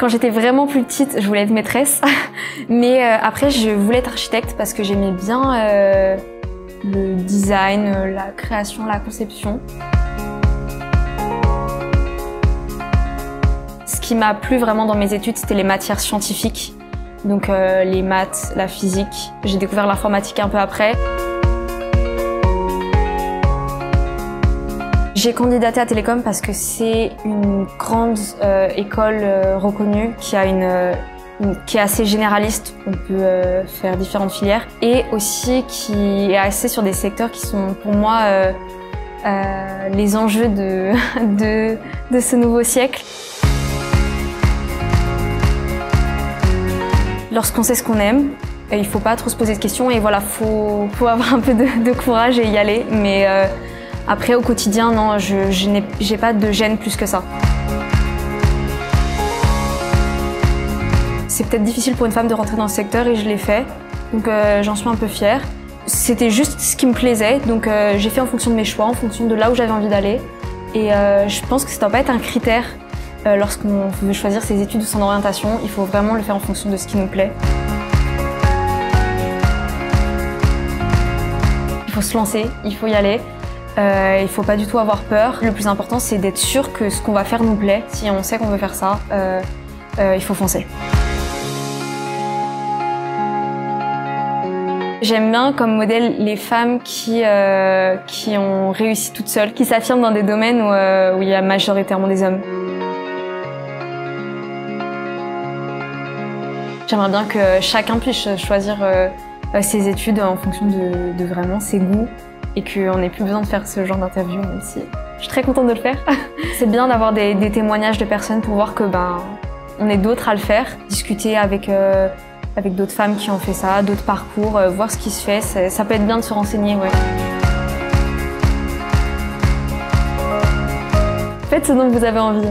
Quand j'étais vraiment plus petite, je voulais être maîtresse, mais après je voulais être architecte parce que j'aimais bien le design, la création, la conception. Ce qui m'a plu vraiment dans mes études, c'était les matières scientifiques, donc les maths, la physique. J'ai découvert l'informatique un peu après. J'ai candidaté à Télécom parce que c'est une grande école reconnue qui a qui est assez généraliste. On peut faire différentes filières et aussi qui est axée sur des secteurs qui sont pour moi les enjeux de ce nouveau siècle. Lorsqu'on sait ce qu'on aime, il ne faut pas trop se poser de questions et voilà, faut avoir un peu de courage et y aller. Mais après, au quotidien, non, j'ai pas de gêne plus que ça. C'est peut-être difficile pour une femme de rentrer dans ce secteur et je l'ai fait, donc j'en suis un peu fière. C'était juste ce qui me plaisait, donc j'ai fait en fonction de mes choix, en fonction de là où j'avais envie d'aller. Et je pense que ça ne doit pas être un critère lorsqu'on veut choisir ses études ou son orientation. Il faut vraiment le faire en fonction de ce qui nous plaît. Il faut se lancer, il faut y aller. Il ne faut pas du tout avoir peur. Le plus important, c'est d'être sûr que ce qu'on va faire nous plaît. Si on sait qu'on veut faire ça, il faut foncer. J'aime bien comme modèle les femmes qui ont réussi toutes seules, qui s'affirment dans des domaines où il y a majoritairement des hommes. J'aimerais bien que chacun puisse choisir ses études en fonction de vraiment ses goûts et qu'on n'ait plus besoin de faire ce genre d'interview, même si je suis très contente de le faire. C'est bien d'avoir des témoignages de personnes pour voir que on est d'autres à le faire, discuter avec d'autres femmes qui ont fait ça, d'autres parcours, voir ce qui se fait, ça peut être bien de se renseigner, ouais. Faites ce dont vous avez envie.